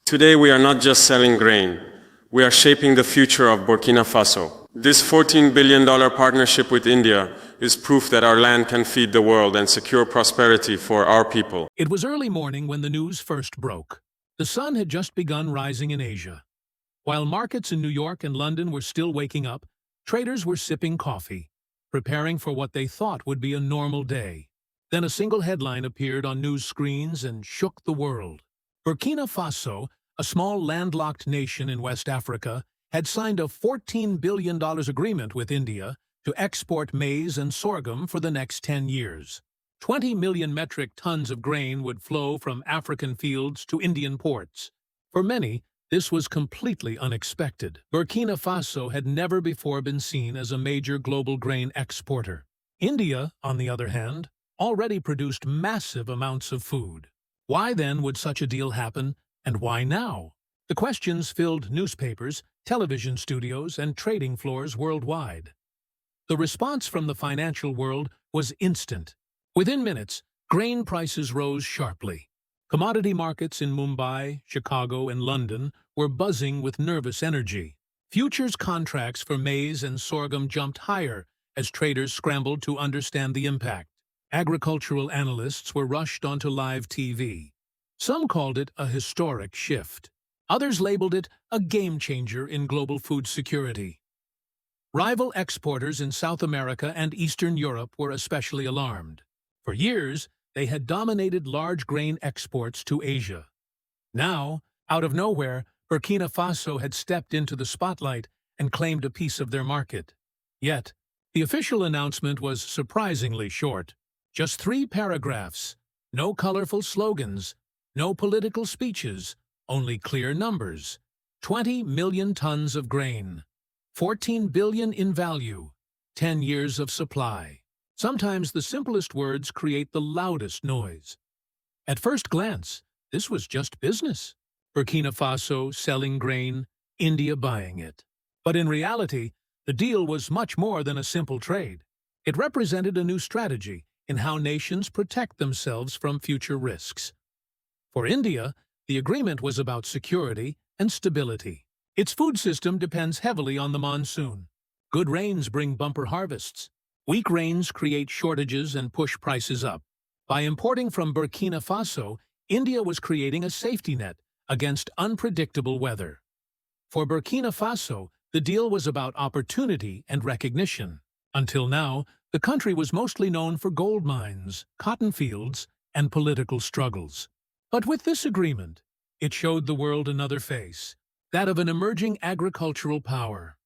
Today we are not just selling grain, we are shaping the future of Burkina Faso. This $14 billion partnership with India is proof that our land can feed the world and secure prosperity for our people. It was early morning when the news first broke. The sun had just begun rising in Asia. While markets in New York and London were still waking up, traders were sipping coffee, preparing for what they thought would be a normal day. Then a single headline appeared on news screens and shook the world. Burkina Faso, a small landlocked nation in West Africa, had signed a $14 billion agreement with India to export maize and sorghum for the next 10 years. 20 million metric tons of grain would flow from African fields to Indian ports. For many, this was completely unexpected. Burkina Faso had never before been seen as a major global grain exporter. India, on the other hand, already produced massive amounts of food. Why then would such a deal happen, and why now? The questions filled newspapers, television studios, and trading floors worldwide. The response from the financial world was instant. Within minutes, grain prices rose sharply. Commodity markets in Mumbai, Chicago, and London were buzzing with nervous energy. Futures contracts for maize and sorghum jumped higher as traders scrambled to understand the impact. Agricultural analysts were rushed onto live TV. Some called it a historic shift. Others labeled it a game-changer in global food security. Rival exporters in South America and Eastern Europe were especially alarmed. For years, they had dominated large grain exports to Asia. Now, out of nowhere, Burkina Faso had stepped into the spotlight and claimed a piece of their market. Yet, the official announcement was surprisingly short. Just 3 paragraphs, no colorful slogans, no political speeches, only clear numbers. 20 million tons of grain, 14 billion in value, 10 years of supply. Sometimes the simplest words create the loudest noise. At first glance, this was just business. Burkina Faso selling grain, India buying it. But in reality, the deal was much more than a simple trade. It represented a new strategy in how nations protect themselves from future risks. For India, the agreement was about security and stability. Its food system depends heavily on the monsoon. Good rains bring bumper harvests. Weak rains create shortages and push prices up. By importing from Burkina Faso, India was creating a safety net against unpredictable weather. For Burkina Faso, the deal was about opportunity and recognition. Until now, the country was mostly known for gold mines, cotton fields, and political struggles. But with this agreement, it showed the world another face, that of an emerging agricultural power.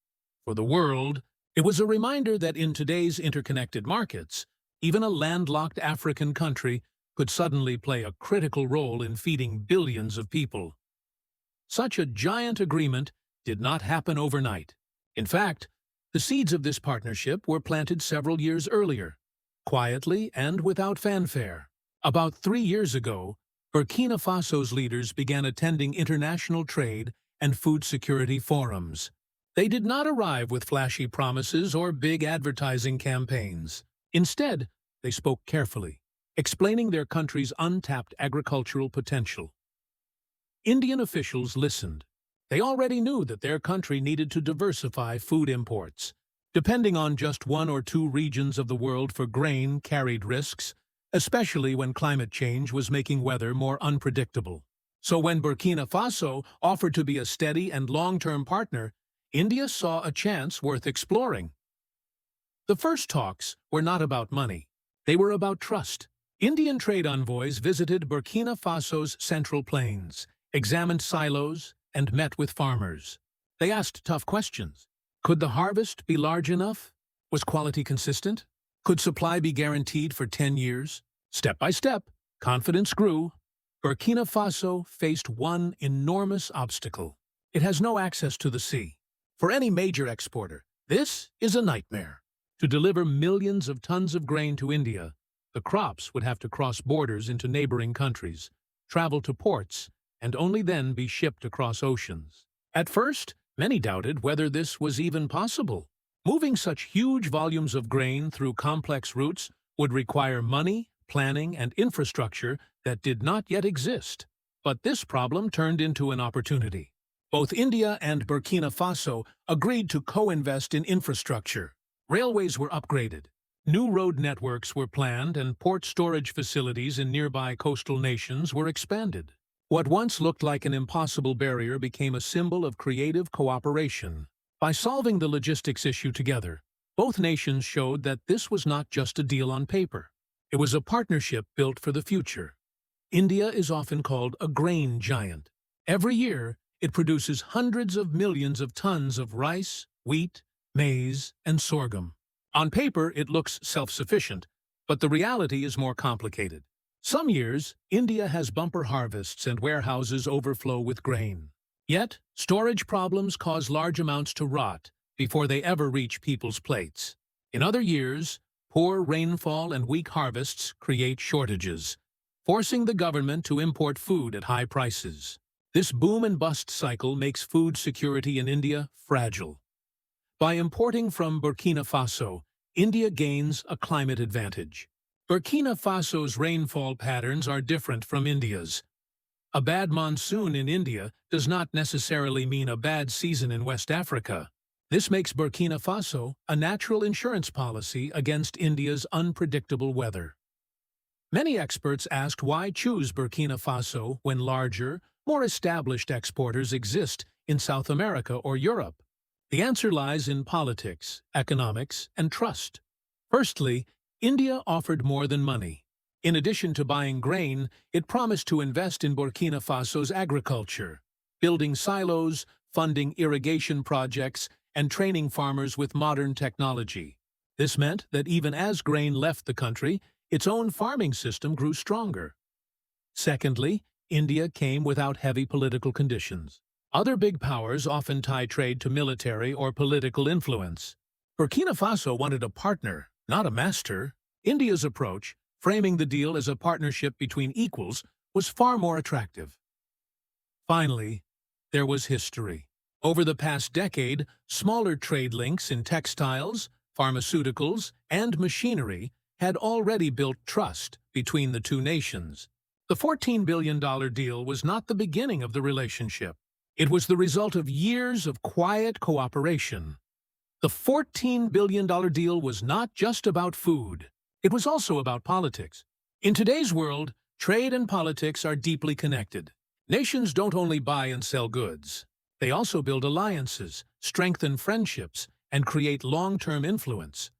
For the world, it was a reminder that in today's interconnected markets, even a landlocked African country could suddenly play a critical role in feeding billions of people. Such a giant agreement did not happen overnight. In fact, the seeds of this partnership were planted several years earlier, quietly and without fanfare. About 3 years ago, Burkina Faso's leaders began attending international trade and food security forums. They did not arrive with flashy promises or big advertising campaigns. Instead, they spoke carefully, explaining their country's untapped agricultural potential. Indian officials listened. They already knew that their country needed to diversify food imports. Depending on just 1 or 2 regions of the world for grain carried risks, especially when climate change was making weather more unpredictable. So when Burkina Faso offered to be a steady and long-term partner, India saw a chance worth exploring. The first talks were not about money. They were about trust. Indian trade envoys visited Burkina Faso's central plains, examined silos, and met with farmers. They asked tough questions. Could the harvest be large enough? Was quality consistent? Could supply be guaranteed for 10 years? Step by step, confidence grew. Burkina Faso faced one enormous obstacle. It has no access to the sea. For any major exporter, this is a nightmare. To deliver millions of tons of grain to India, the crops would have to cross borders into neighboring countries, travel to ports, and only then be shipped across oceans. At first, many doubted whether this was even possible. Moving such huge volumes of grain through complex routes would require money, planning, and infrastructure that did not yet exist. But this problem turned into an opportunity. Both India and Burkina Faso agreed to co-invest in infrastructure. Railways were upgraded. New road networks were planned and port storage facilities in nearby coastal nations were expanded. What once looked like an impossible barrier became a symbol of creative cooperation. By solving the logistics issue together, both nations showed that this was not just a deal on paper. It was a partnership built for the future. India is often called a grain giant. Every year, it produces hundreds of millions of tons of rice, wheat, maize, and sorghum. On paper, it looks self-sufficient, but the reality is more complicated. Some years, India has bumper harvests and warehouses overflow with grain. Yet, storage problems cause large amounts to rot before they ever reach people's plates. In other years, poor rainfall and weak harvests create shortages, forcing the government to import food at high prices. This boom-and-bust cycle makes food security in India fragile. By importing from Burkina Faso, India gains a climate advantage. Burkina Faso's rainfall patterns are different from India's. A bad monsoon in India does not necessarily mean a bad season in West Africa. This makes Burkina Faso a natural insurance policy against India's unpredictable weather. Many experts asked why choose Burkina Faso when larger, more established exporters exist in South America or Europe. The answer lies in politics, economics, and trust. Firstly, India offered more than money. In addition to buying grain, it promised to invest in Burkina Faso's agriculture, building silos, funding irrigation projects, and training farmers with modern technology. This meant that even as grain left the country, its own farming system grew stronger. Secondly, India came without heavy political conditions. Other big powers often tie trade to military or political influence. Burkina Faso wanted a partner, not a master. India's approach, framing the deal as a partnership between equals, was far more attractive. Finally, there was history. Over the past decade, smaller trade links in textiles, pharmaceuticals, and machinery had already built trust between the two nations. The $14 billion deal was not the beginning of the relationship. It was the result of years of quiet cooperation. The $14 billion deal was not just about food. It was also about politics. In today's world, trade and politics are deeply connected. Nations don't only buy and sell goods. They also build alliances, strengthen friendships, and create long-term influence.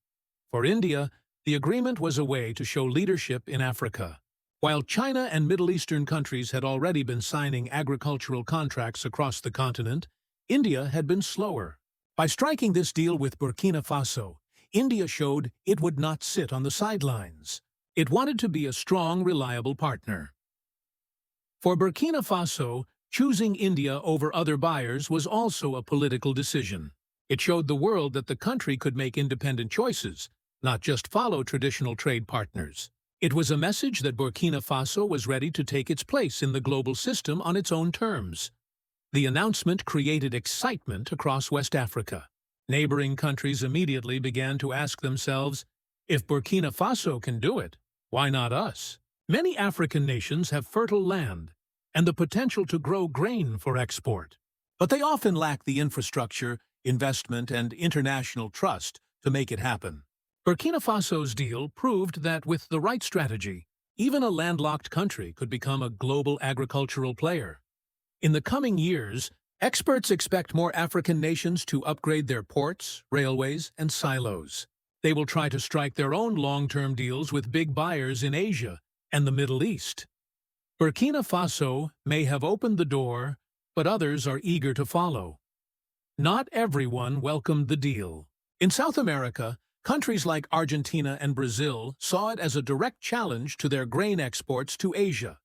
For India, the agreement was a way to show leadership in Africa. While China and Middle Eastern countries had already been signing agricultural contracts across the continent, India had been slower. By striking this deal with Burkina Faso, India showed it would not sit on the sidelines. It wanted to be a strong, reliable partner. For Burkina Faso, choosing India over other buyers was also a political decision. It showed the world that the country could make independent choices, not just follow traditional trade partners. It was a message that Burkina Faso was ready to take its place in the global system on its own terms. The announcement created excitement across West Africa. Neighboring countries immediately began to ask themselves, if Burkina Faso can do it, why not us? Many African nations have fertile land and the potential to grow grain for export, but they often lack the infrastructure, investment, and international trust to make it happen. Burkina Faso's deal proved that with the right strategy, even a landlocked country could become a global agricultural player. In the coming years, experts expect more African nations to upgrade their ports, railways, and silos. They will try to strike their own long-term deals with big buyers in Asia and the Middle East. Burkina Faso may have opened the door, but others are eager to follow. Not everyone welcomed the deal. In South America, countries like Argentina and Brazil saw it as a direct challenge to their grain exports to Asia.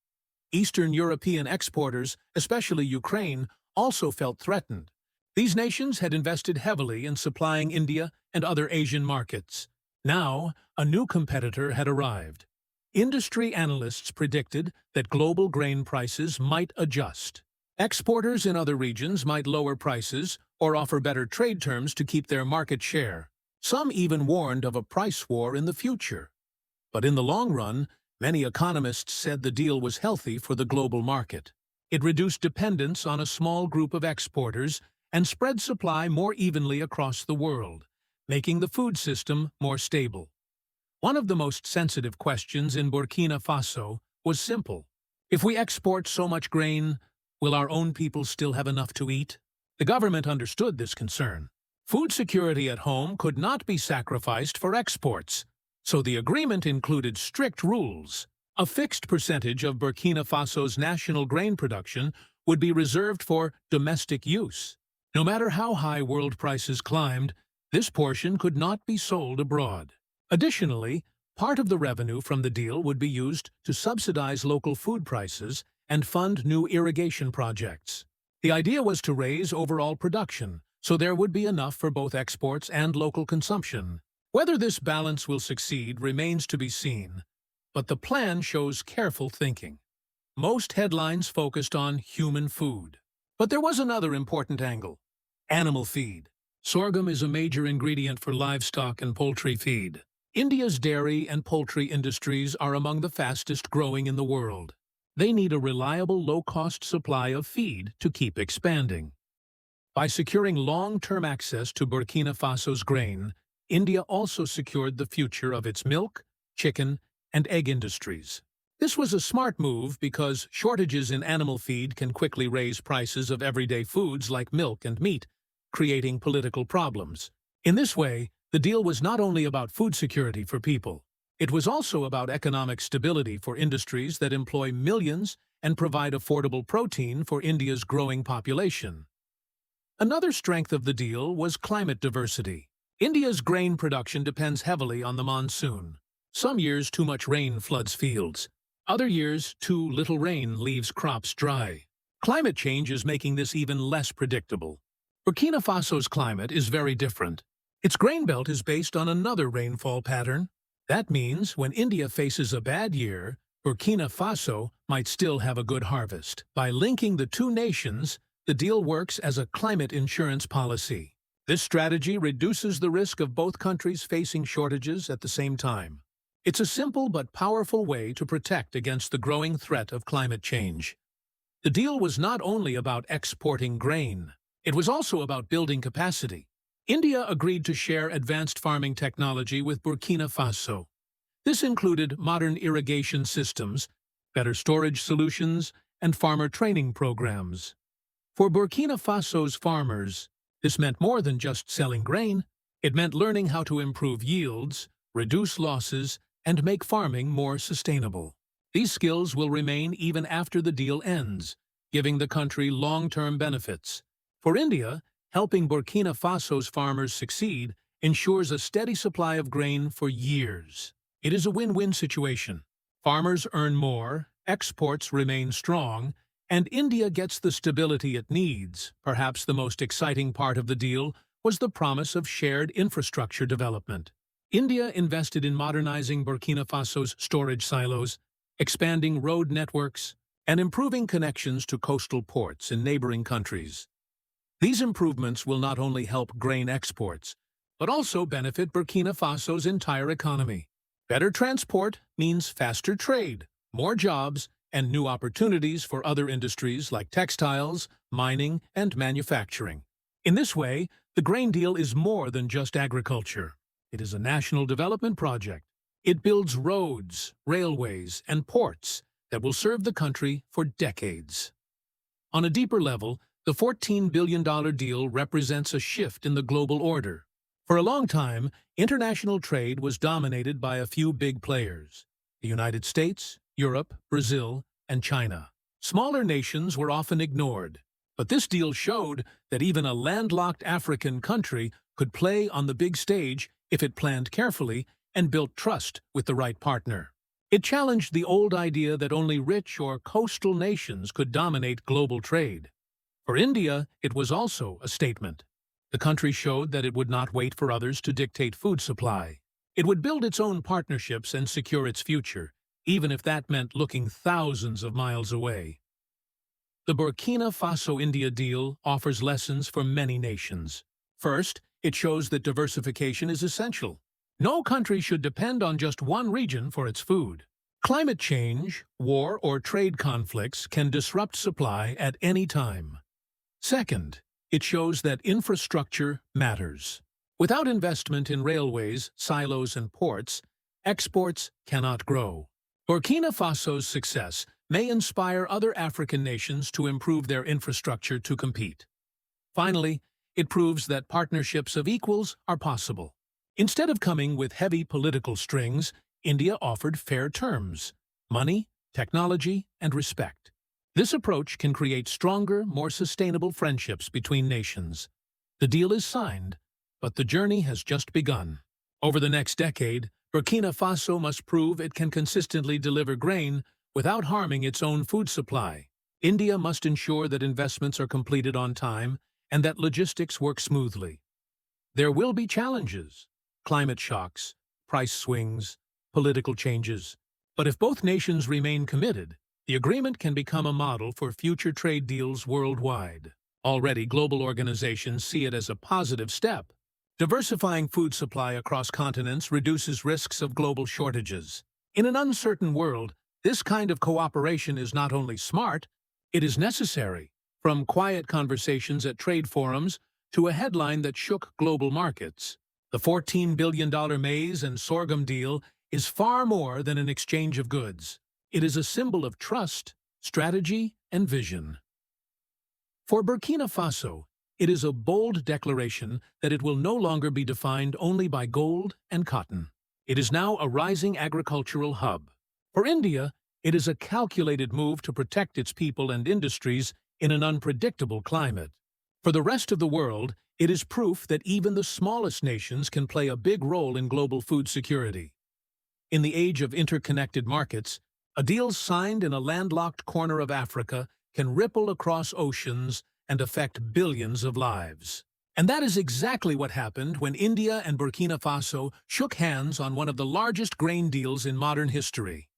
Eastern European exporters, especially Ukraine, also felt threatened. These nations had invested heavily in supplying India and other Asian markets. Now, a new competitor had arrived. Industry analysts predicted that global grain prices might adjust. Exporters in other regions might lower prices or offer better trade terms to keep their market share. Some even warned of a price war in the future. But in the long run, many economists said the deal was healthy for the global market. It reduced dependence on a small group of exporters and spread supply more evenly across the world, making the food system more stable. One of the most sensitive questions in Burkina Faso was simple. If we export so much grain, will our own people still have enough to eat? The government understood this concern. Food security at home could not be sacrificed for exports, so the agreement included strict rules. A fixed percentage of Burkina Faso's national grain production would be reserved for domestic use. No matter how high world prices climbed, this portion could not be sold abroad. Additionally, part of the revenue from the deal would be used to subsidize local food prices and fund new irrigation projects. The idea was to raise overall production, so there would be enough for both exports and local consumption. Whether this balance will succeed remains to be seen, but the plan shows careful thinking. Most headlines focused on human food. But there was another important angle: animal feed. Sorghum is a major ingredient for livestock and poultry feed. India's dairy and poultry industries are among the fastest growing in the world. They need a reliable, low-cost supply of feed to keep expanding. By securing long-term access to Burkina Faso's grain, India also secured the future of its milk, chicken, and egg industries. This was a smart move because shortages in animal feed can quickly raise prices of everyday foods like milk and meat, creating political problems. In this way, the deal was not only about food security for people, it was also about economic stability for industries that employ millions and provide affordable protein for India's growing population. Another strength of the deal was climate diversity. India's grain production depends heavily on the monsoon. Some years too much rain floods fields. Other years, too little rain leaves crops dry. Climate change is making this even less predictable. Burkina Faso's climate is very different. Its grain belt is based on another rainfall pattern. That means when India faces a bad year, Burkina Faso might still have a good harvest. By linking the two nations, the deal works as a climate insurance policy. This strategy reduces the risk of both countries facing shortages at the same time. It's a simple but powerful way to protect against the growing threat of climate change. The deal was not only about exporting grain, it was also about building capacity. India agreed to share advanced farming technology with Burkina Faso. This included modern irrigation systems, better storage solutions, and farmer training programs. For Burkina Faso's farmers, this meant more than just selling grain. It meant learning how to improve yields, reduce losses, and make farming more sustainable. These skills will remain even after the deal ends, giving the country long-term benefits. For India, helping Burkina Faso's farmers succeed ensures a steady supply of grain for years. It is a win-win situation. Farmers earn more, exports remain strong, and India gets the stability it needs. Perhaps the most exciting part of the deal was the promise of shared infrastructure development. India invested in modernizing Burkina Faso's storage silos, expanding road networks, and improving connections to coastal ports in neighboring countries. These improvements will not only help grain exports, but also benefit Burkina Faso's entire economy. Better transport means faster trade, more jobs, and new opportunities for other industries like textiles, mining, and manufacturing. In this way, the grain deal is more than just agriculture. It is a national development project. It builds roads, railways, and ports that will serve the country for decades. On a deeper level, the $14 billion deal represents a shift in the global order. For a long time, international trade was dominated by a few big players: the United States, Europe, Brazil, and China. Smaller nations were often ignored, but this deal showed that even a landlocked African country could play on the big stage if it planned carefully and built trust with the right partner. It challenged the old idea that only rich or coastal nations could dominate global trade. For India, it was also a statement. The country showed that it would not wait for others to dictate food supply. It would build its own partnerships and secure its future, even if that meant looking thousands of miles away. The Burkina Faso-India deal offers lessons for many nations. First, it shows that diversification is essential. No country should depend on just one region for its food. Climate change, war, or trade conflicts can disrupt supply at any time. Second, it shows that infrastructure matters. Without investment in railways, silos, and ports, exports cannot grow. Burkina Faso's success may inspire other African nations to improve their infrastructure to compete. Finally, it proves that partnerships of equals are possible. Instead of coming with heavy political strings, India offered fair terms: money, technology, and respect. This approach can create stronger, more sustainable friendships between nations. The deal is signed, but the journey has just begun. Over the next decade, Burkina Faso must prove it can consistently deliver grain without harming its own food supply. India must ensure that investments are completed on time and that logistics work smoothly. There will be challenges: climate shocks, price swings, political changes. But if both nations remain committed, the agreement can become a model for future trade deals worldwide. Already, global organizations see it as a positive step. Diversifying food supply across continents reduces risks of global shortages. In an uncertain world, this kind of cooperation is not only smart, it is necessary. From quiet conversations at trade forums to a headline that shook global markets, the $14 billion maize and sorghum deal is far more than an exchange of goods. It is a symbol of trust, strategy, and vision. For Burkina Faso, it is a bold declaration that it will no longer be defined only by gold and cotton. It is now a rising agricultural hub. For India, it is a calculated move to protect its people and industries in an unpredictable climate. For the rest of the world, it is proof that even the smallest nations can play a big role in global food security. In the age of interconnected markets, a deal signed in a landlocked corner of Africa can ripple across oceans and affect billions of lives. And that is exactly what happened when India and Burkina Faso shook hands on one of the largest grain deals in modern history.